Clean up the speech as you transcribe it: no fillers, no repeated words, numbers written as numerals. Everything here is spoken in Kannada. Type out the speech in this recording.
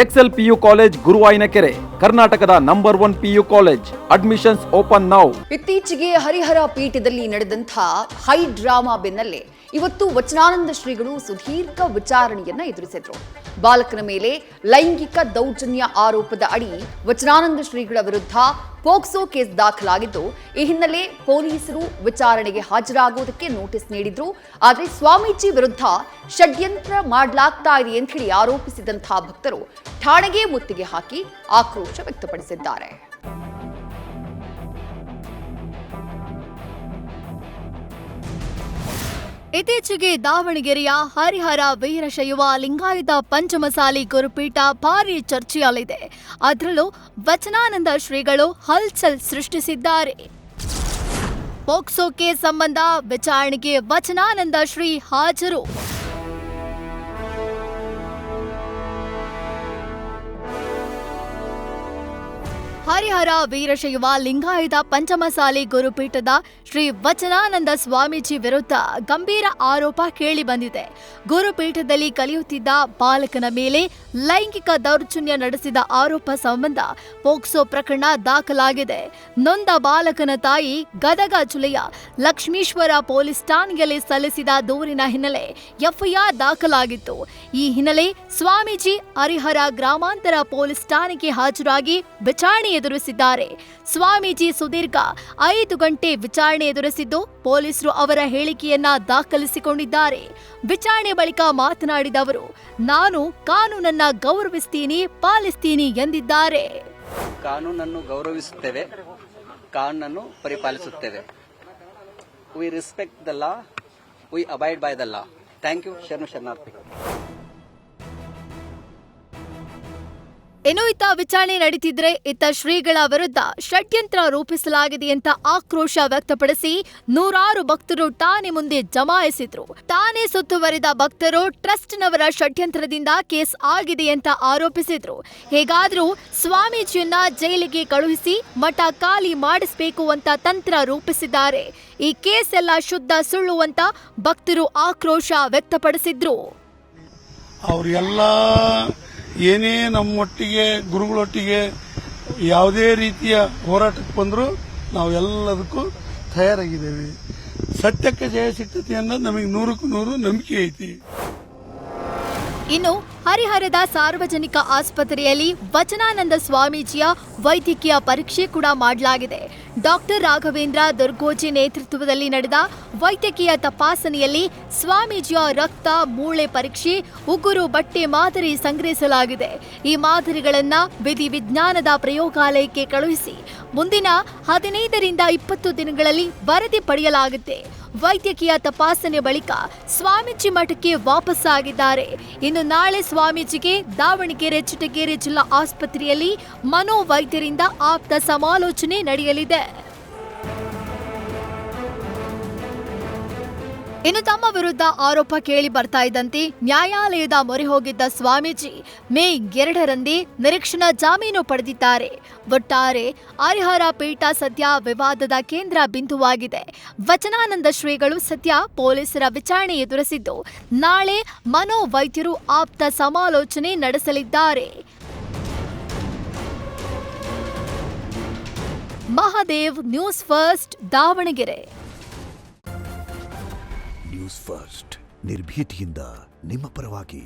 ಎಕ್ಸೆಲ್ ಪಿಯು ಕಾಲೇಜ್ ಗುರುವಾಯಿನಕೆರೆ, ಕರ್ನಾಟಕದ number 1 PU college. Admissions open now. ಇತ್ತೀಚೆಗೆ ಹರಿಹರ ಪೀಠದಲ್ಲಿ ನಡೆದಂಥ ಹೈ ಡ್ರಾಮಾ ಬೆನ್ನಲ್ಲೇ ಇವತ್ತು ವಚನಾನಂದ ಶ್ರೀಗಳು ಸುದೀರ್ಘ ವಿಚಾರಣೆಯನ್ನ ಎದುರಿಸಿದ್ರು. ಬಾಲಕನ ಮೇಲೆ ಲೈಂಗಿಕ ದೌರ್ಜನ್ಯ ಆರೋಪದ ಅಡಿ ವಚನಾನಂದ ಶ್ರೀಗಳ ವಿರುದ್ಧ ಪೋಕ್ಸೋ ಕೇಸ್ ದಾಖಲಾಗಿದ್ದು, ಈ ಹಿನ್ನೆಲೆ ಪೊಲೀಸರು ವಿಚಾರಣೆಗೆ ಹಾಜರಾಗುವುದಕ್ಕೆ ನೋಟಿಸ್ ನೀಡಿದ್ರು. ಆದರೆ ಸ್ವಾಮೀಜಿ ವಿರುದ್ಧ ಷಡ್ಯಂತ್ರ ಮಾಡಲಾಗ್ತಾ ಇದೆ ಅಂತ ಹೇಳಿ ಆರೋಪಿಸಿದಂತಹ ಭಕ್ತರು ಠಾಣೆಗೆ ಮುತ್ತಿಗೆ ಹಾಕಿ ಆಕ್ರೋಶ ವ್ಯಕ್ತಪಡಿಸಿದ್ದಾರೆ. ಇತ್ತೀಚೆಗೆ ದಾವಣಗೆರೆಯ ಹರಿಹರ ವೀರಶೈವ ಲಿಂಗಾಯತ ಪಂಚಮಸಾಲಿ ಗುರುಪೀಠ ಭಾರಿ ಚರ್ಚೆಯಲ್ಲಿದೆ. ಅದರಲ್ಲೂ ವಚನಾನಂದ ಶ್ರೀಗಳು ಹಲ್ಚಲ್ ಸೃಷ್ಟಿಸಿದ್ದಾರೆ. ಪೋಕ್ಸೋ ಕೇಸ್ ಸಂಬಂಧ ವಿಚಾರಣೆಗೆ ವಚನಾನಂದ ಶ್ರೀ ಹಾಜರು. ಹರಿಹರ ವೀರಶೈವ ಲಿಂಗಾಯತ ಪಂಚಮಸಾಲಿ ಗುರುಪೀಠದ ಶ್ರೀ ವಚನಾನಂದ ಸ್ವಾಮೀಜಿ ವಿರುದ್ಧ ಗಂಭೀರ ಆರೋಪ ಕೇಳಿ ಬಂದಿದೆ. ಗುರುಪೀಠದಲ್ಲಿ ಕಲಿಯುತ್ತಿದ್ದ ಬಾಲಕನ ಮೇಲೆ ಲೈಂಗಿಕ ದೌರ್ಜನ್ಯ ನಡೆಸಿದ ಆರೋಪ ಸಂಬಂಧ ಪೋಕ್ಸೋ ಪ್ರಕರಣ ದಾಖಲಾಗಿದೆ. ನೊಂದ ಬಾಲಕನ ತಾಯಿ ಗದಗ ಜಿಲ್ಲೆಯ ಲಕ್ಷ್ಮೀಶ್ವರ ಪೊಲೀಸ್ ಠಾಣೆಯಲ್ಲಿ ಸಲ್ಲಿಸಿದ ದೂರಿನ ಹಿನ್ನೆಲೆ ಎಫ್ಐಆರ್ ದಾಖಲಾಗಿತ್ತು. ಈ ಹಿನ್ನೆಲೆ ಸ್ವಾಮೀಜಿ ಹರಿಹರ ಗ್ರಾಮಾಂತರ ಪೊಲೀಸ್ ಠಾಣೆಗೆ ಹಾಜರಾಗಿ ವಿಚಾರಣೆ ಎದುರಿಸಿದ್ದಾರೆ. ಸ್ವಾಮೀಜಿ ಸುದೀರ್ಘ 5 ಗಂಟೆ ವಿಚಾರಣೆ ಎದುರಿಸಿದ್ದು, ಪೊಲೀಸರು ಅವರ ಹೇಳಿಕೆಯನ್ನ ದಾಖಲಿಸಿಕೊಂಡಿದ್ದಾರೆ. ವಿಚಾರಣೆ ಬಳಿಕ ಮಾತನಾಡಿದ ಅವರು, ನಾನು ಕಾನೂನನ್ನ ಗೌರವಿಸ್ತೀನಿ, ಪಾಲಿಸ್ತೀನಿ ಎಂದಿದ್ದಾರೆ. ಕಾನೂನನ್ನು ಗೌರವಿಸುತ್ತೇವೆ, ಕಾನೂನನ್ನು ಪರಿಪಾಲಿಸುತ್ತೇವೆ. We respect the law, we abide by the law. Thank you. ಶರಣಾರ್ಥಿ. ಇನ್ನು ಇತ್ತ ವಿಚಾರಣೆ ನಡೀತಿದ್ರೆ, ಇತ್ತ ಶ್ರೀಗಳ ವಿರುದ್ಧ ಷಡ್ಯಂತ್ರ ರೂಪಿಸಲಾಗಿದೆ ಅಂತ ಆಕ್ರೋಶ ವ್ಯಕ್ತಪಡಿಸಿ ನೂರಾರು ಭಕ್ತರು ಠಾಣೆ ಮುಂದೆ ಜಮಾಯಿಸಿದ್ರು. ಠಾಣೆ ಸುತ್ತುವರಿದ ಭಕ್ತರು ಟ್ರಸ್ಟ್ನವರ ಷಡ್ಯಂತ್ರದಿಂದ ಕೇಸ್ ಆಗಿದೆ ಅಂತ ಆರೋಪಿಸಿದ್ರು. ಹೇಗಾದ್ರೂ ಸ್ವಾಮೀಜಿಯನ್ನ ಜೈಲಿಗೆ ಕಳುಹಿಸಿ ಮಠ ಖಾಲಿ ಮಾಡಿಸಬೇಕು ಅಂತ ತಂತ್ರ ರೂಪಿಸಿದ್ದಾರೆ. ಈ ಕೇಸ್ ಎಲ್ಲ ಶುದ್ಧ ಸುಳ್ಳು ಅಂತ ಭಕ್ತರು ಆಕ್ರೋಶ ವ್ಯಕ್ತಪಡಿಸಿದ್ರು. ಏನೇ ನಮ್ಮೊಟ್ಟಿಗೆ ಗುರುಗಳೊಟ್ಟಿಗೆ ಯಾವುದೇ ರೀತಿಯ ಹೋರಾಟಕ್ಕೆ ಬಂದರೂ ನಾವೆಲ್ಲದಕ್ಕೂ ತಯಾರಾಗಿದ್ದೇವೆ. ಸತ್ಯಕ್ಕೆ ಜಯ ಸಿಗ್ತೈತಿ ಅನ್ನೋದು ನಮಗೆ 100ಕ್ಕೆ 100 ನಂಬಿಕೆ ಐತಿ. ಇನ್ನು ಹರಿಹರದ ಸಾರ್ವಜನಿಕ ಆಸ್ಪತ್ರೆಯಲ್ಲಿ ವಚನಾನಂದ ಸ್ವಾಮೀಜಿಯ ವೈದ್ಯಕೀಯ ಪರೀಕ್ಷೆ ಕೂಡ ಮಾಡಲಾಗಿದೆ. ಡಾಕ್ಟರ್ ರಾಘವೇಂದ್ರ ದುರ್ಗೋಜಿ ನೇತೃತ್ವದಲ್ಲಿ ನಡೆದ ವೈದ್ಯಕೀಯ ತಪಾಸಣೆಯಲ್ಲಿ ಸ್ವಾಮೀಜಿಯ ರಕ್ತ, ಮೂಳೆ ಪರೀಕ್ಷೆ, ಉಗುರು, ಬಟ್ಟೆ ಮಾದರಿ ಸಂಗ್ರಹಿಸಲಾಗಿದೆ. ಈ ಮಾದರಿಗಳನ್ನು ವಿಧಿವಿಜ್ಞಾನದ ಪ್ರಯೋಗಾಲಯಕ್ಕೆ ಕಳುಹಿಸಿ ಮುಂದಿನ 15ರಿಂದ 20 ದಿನಗಳಲ್ಲಿ ವರದಿ ಪಡೆಯಲಾಗುತ್ತೆ. ವೈದ್ಯಕೀಯ ತಪಾಸಣೆ ಬಳಿಕ ಸ್ವಾಮೀಜಿ ಮಠಕ್ಕೆ ವಾಪಸ್ಸಾಗಿದ್ದಾರೆ. ಇನ್ನು ನಾಳೆ ಸ್ವಾಮೀಜಿಗೆ ದಾವಣಗೆರೆ ಚಿಟಗೇರಿ ಜಿಲ್ಲಾ ಆಸ್ಪತ್ರೆಯಲ್ಲಿ ಮನೋವೈದ್ಯರಿಂದ ಆಪ್ತ ಸಮಾಲೋಚನೆ ನಡೆಯಲಿದೆ. ಇನ್ನು ತಮ್ಮ ವಿರುದ್ಧ ಆರೋಪ ಕೇಳಿ ಬರ್ತಾ ಇದ್ದಂತೆ ನ್ಯಾಯಾಲಯದ ಮೊರೆ ಹೋಗಿದ್ದ ಸ್ವಾಮೀಜಿ ಮೇ 2ರಂದೇ ನಿರೀಕ್ಷಣಾ ಜಾಮೀನು ಪಡೆದಿದ್ದಾರೆ. ಒಟ್ಟಾರೆ ಹರಿಹರ ಪೀಠ ಸದ್ಯ ವಿವಾದದ ಕೇಂದ್ರ ಬಿಂದುವಾಗಿದೆ. ವಚನಾನಂದ ಶ್ರೀಗಳು ಸದ್ಯ ಪೊಲೀಸರ ವಿಚಾರಣೆ ಎದುರಿಸಿದ್ದು, ನಾಳೆ ಮನೋವೈದ್ಯರು ಆಪ್ತ ಸಮಾಲೋಚನೆ ನಡೆಸಲಿದ್ದಾರೆ. Mahadev, news first, Davanagere. News first ನಿರ್ಭೀತಿಯಿಂದ ನಿಮ್ಮ ಪರವಾಗಿ.